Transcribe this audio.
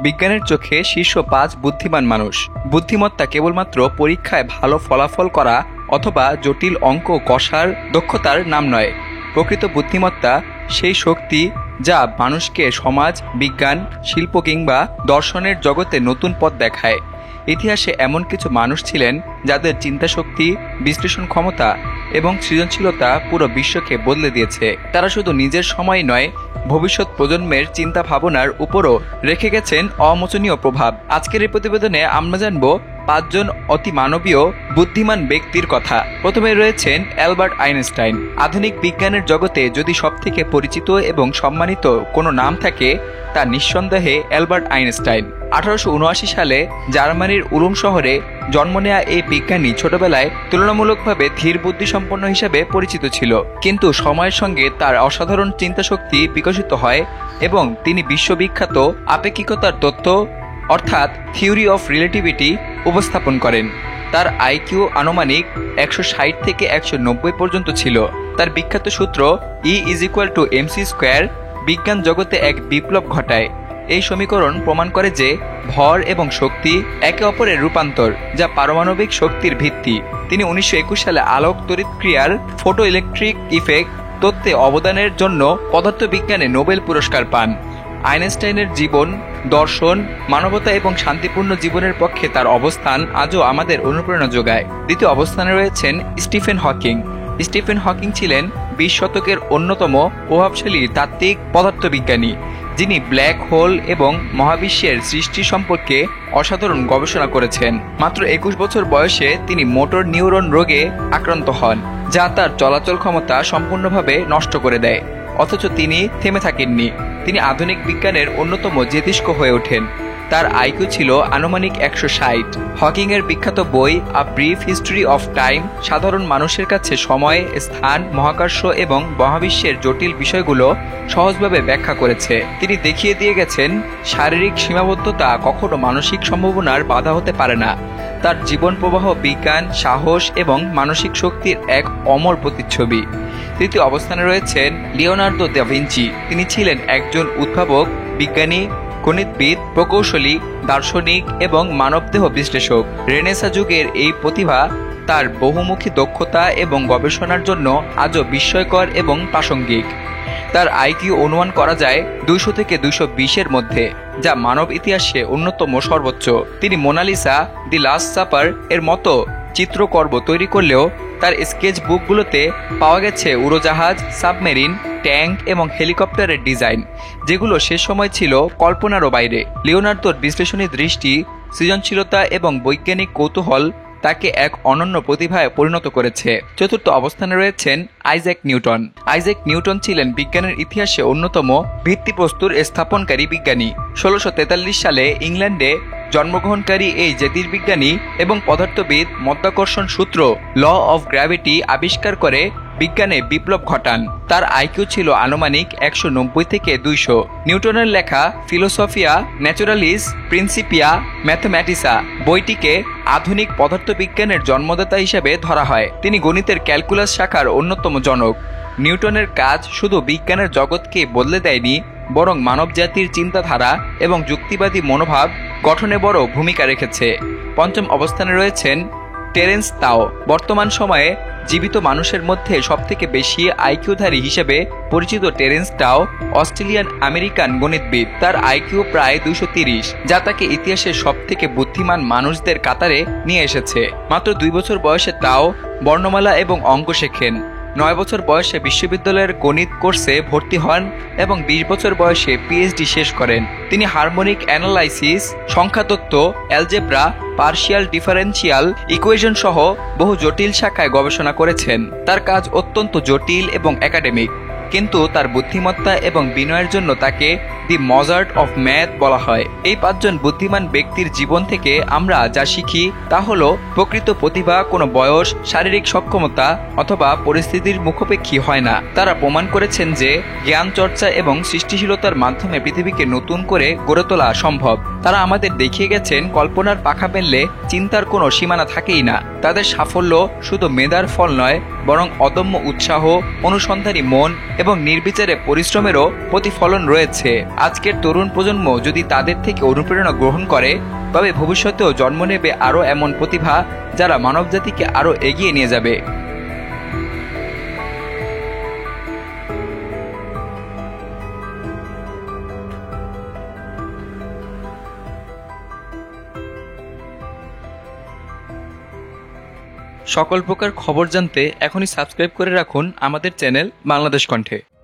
বিজ্ঞানের চোখে শীর্ষ 5 বুদ্ধিমান মানুষ। বুদ্ধিমত্তা কেবলমাত্র পরীক্ষায় ভালো ফলাফল করা অথবা জটিল অঙ্ক কষার দক্ষতার নাম নয়। প্রকৃত বুদ্ধিমত্তা সেই শক্তি যা মানুষকে সমাজ, বিজ্ঞান, শিল্প কিংবা দর্শনের জগতে নতুন পথ দেখায়। ইতিহাসে এমন কিছু মানুষ ছিলেন যাদের চিন্তাশক্তি, বিশ্লেষণ ক্ষমতা এবং সৃজনশীলতা পুরো বিশ্বকে বদলে দিয়েছে। তারা শুধু নিজের সময় নয়, ভবিষ্যৎ প্রজন্মের চিন্তা ভাবনার উপরও রেখে গেছেন অমোচনীয় প্রভাব। আজকের এই প্রতিবেদনে আমরা জানব 5 জন অতি মানবীয় বুদ্ধিমান ব্যক্তির কথা। প্রথমে রয়েছেন অ্যালবার্ট আইনস্টাইন। আধুনিক বিজ্ঞানের জগতে যদি সবথেকে পরিচিত এবং সম্মানিত কোনো নাম থাকে, তা নিঃসন্দেহে অ্যালবার্ট আইনস্টাইন। 1879 সালে জার্মানির উলুম শহরে জন্ম নেয়া এই বিজ্ঞানী ছোটবেলায় তুলনামূলকভাবে ধীর বুদ্ধিসম্পন্ন হিসেবে পরিচিত ছিল, কিন্তু সময়ের সঙ্গে তার অসাধারণ চিন্তাশক্তি বিকশিত হয় এবং তিনি বিশ্ববিখ্যাত আপেক্ষিকতার তত্ত্ব অর্থাৎ থিওরি অফ রিলেটিভিটি উপস্থাপন করেন। তার আইকিউ আনুমানিক 160 থেকে 190 পর্যন্ত ছিল। তার বিখ্যাত সূত্র E=mc² বিজ্ঞান জগতে এক বিপ্লব ঘটায়। এই সমীকরণ প্রমাণ করে যে ভর এবং শক্তি একে অপরের রূপান্তর, যা পারমাণবিক শক্তির ভিত্তি। তিনি 1921 সালে আলোক তড়িৎক্রিয়ার ফটো ইলেকট্রিক ইফেক্ট তত্ত্বে অবদানের জন্য পদার্থবিজ্ঞানে নোবেল পুরস্কার পান। আইনস্টাইনের জীবন, দর্শন, মানবতা এবং শান্তিপূর্ণ জীবনের পক্ষে তার অবস্থান আজও আমাদের অনুপ্রেরণা যোগায়। দ্বিতীয় অবস্থানে রয়েছেন স্টিফেন হকিং। স্টিফেন হকিং ছিলেন 20 শতকের অন্যতম প্রভাবশালী তাত্ত্বিক পদার্থবিজ্ঞানী, যিনি ব্ল্যাক হোল এবং মহাবিশ্বের সৃষ্টি সম্পর্কে অসাধারণ গবেষণা করেছেন। মাত্র 21 বছর বয়সে তিনি মোটর নিউরন রোগে আক্রান্ত হন, যা তার চলাচল ক্ষমতা সম্পূর্ণভাবে নষ্ট করে দেয়। অথচ তিনি থেমে থাকেননি। তিনি আধুনিক বিজ্ঞানের অন্যতম জ্যোতিষ্ক হয়ে ওঠেন। তার আইকিউ ছিল আনুমানিক 160। হকিংয়ের বিখ্যাত বই a brief history of time সাধারণ মানুষের কাছে সময়, স্থান, মহাকর্ষ এবং মহাবিশ্বের জটিল বিষয়গুলো সহজভাবে ব্যাখ্যা করেছে। তিনি দেখিয়ে দিয়ে গেছেন শারীরিক সীমাবদ্ধতা কখনো মানসিক সম্ভাবনার বাধা হতে পারে না। তার জীবন প্রবাহ বিজ্ঞান, সাহস এবং মানসিক শক্তির এক অমর প্রতিচ্ছবি। তৃতীয় অবস্থানে রয়েছেন লিওনার্দো দা ভিঞ্চি। তিনি ছিলেন একজন উদ্ভাবক, বিজ্ঞানী, গণিতবিদ, প্রকৌশলী, দার্শনিক এবং মানবদেহ বিশ্লেষক। রেনেসাঁ যুগের এই প্রতিভা তার বহুমুখী দক্ষতা এবং গবেষণার জন্য আজও বিস্ময়কর এবং প্রাসঙ্গিক। তার আইকিউ অনুমান করা যায় 200 থেকে 220-এর মধ্যে, যা মানব ইতিহাসে অন্যতম সর্বোচ্চ। তিনি মোনালিসা, দি লাস্ট সাপার এর মতো চিত্রকর্ম তৈরি করলেও তার স্কেচ বুকগুলোতে পাওয়া গেছে উড়োজাহাজ, সাবমেরিন, ট্যাঙ্ক এবং হেলিকপ্টারের ডিজাইন, যেগুলো সে সময় ছিল কল্পনারও বাইরে। লিওনার্দোর বিশ্লেষণী দৃষ্টি, সৃজনশীলতা এবং বৈজ্ঞানিক কৌতূহল তাকে এক অনন্য প্রতিভায় পরিণত করেছে। চতুর্থ অবস্থানে রয়েছেন আইজ্যাক নিউটন। আইজ্যাক নিউটন ছিলেন বিজ্ঞানের ইতিহাসে অন্যতম ভিত্তিপ্রস্তর স্থাপনকারী বিজ্ঞানী। 1643 সালে ইংল্যান্ডে জন্মগ্রহণকারী এই জ্যোতির্বিজ্ঞানী এবং পদার্থবিদ মাধ্যাকর্ষণ সূত্র ল অফ গ্র্যাভিটি আবিষ্কার করে বিজ্ঞানে বিপ্লব ঘটান। তার আইকিউ ছিল আনুমানিক 190 থেকে 200। নিউটনের লেখা ফিলোসফিয়া ন্যাচুরালিস প্রিন্সিপিয়া ম্যাথমেটিসা বইটিকে আধুনিক পদার্থবিজ্ঞানের জন্মদাতা হিসেবে ধরা হয়। তিনি গণিতের ক্যালকুলাস শাখার অন্যতম জনক। নিউটনের কাজ শুধু বিজ্ঞানের জগৎকে বদলে দেয়নি, বরং মানবজাতির চিন্তাধারা এবং যুক্তিবাদী মনোভাব গঠনে বড় ভূমিকা রেখেছে। পঞ্চম অবস্থানে রয়েছেন টেরেন্স তাও। বর্তমান সময়ে জীবিত মানুষের মধ্যে সবথেকে বেশি আইকিউধারী হিসেবে পরিচিত টেরেন্স তাও অস্ট্রেলিয়ান আমেরিকান গণিতবিদ। তার আইকিউ প্রায় 230, যা তাকে ইতিহাসের সবথেকে বুদ্ধিমান মানুষদের কাতারে নিয়ে এসেছে। মাত্র 2 বছর বয়সে তাও বর্ণমালা এবং অঙ্ক শেখেন। 9 বছর বয়সে বিশ্ববিদ্যালয়ের গণিত কোর্সে ভর্তি হন এবং 20 বছর বয়সে পিএইচডি শেষ করেন। তিনি হারমোনিক অ্যানালাইসিস, সংখ্যাতত্ত্ব, অ্যালজেব্রা, পার্শিয়াল ডিফারেন্সিয়াল ইকুয়েশন সহ বহু জটিল শাখায় গবেষণা করেছেন। তার কাজ অত্যন্ত জটিল এবং একাডেমিক, কিন্তু তার বুদ্ধিমত্তা এবং বিনয়ের জন্য তাকে দি মজার্ট অফ ম্যাথ বলা হয়। এই 5 জন বুদ্ধিমান ব্যক্তির জীবন থেকে আমরা যা শিখি তা হলো প্রকৃত প্রতিভা কোনো বয়স, শারীরিক সক্ষমতা অথবা পরিস্থিতির মুখাপেক্ষী হয় না। তারা প্রমাণ করেছেন যে জ্ঞান চর্চা এবং সৃষ্টিশীলতার মাধ্যমে পৃথিবীকে নতুন করে গড়ে তোলা সম্ভব। তারা আমাদের দেখিয়ে গেছেন কল্পনার পাখা মেললে চিন্তার কোনো সীমানা থাকেই না। তাদের সাফল্য শুধু মেধার ফল নয়, বরং অদম্য উৎসাহ, অনুসন্ধানী মন এবং নির্বিচারে পরিশ্রমেরও প্রতিফলন রয়েছে। আজকের তরুণ প্রজন্ম যদি তাদের থেকে অনুপ্রেরণা গ্রহণ করে, তবে ভবিষ্যতেও জন্ম নেবে আরও এমন প্রতিভা যারা মানবজাতিকে আরও এগিয়ে নিয়ে যাবে। সকল প্রকার খবর জানতে এখনই সাবস্ক্রাইব করে রাখুন আমাদের চ্যানেল বাংলাদেশ কণ্ঠে।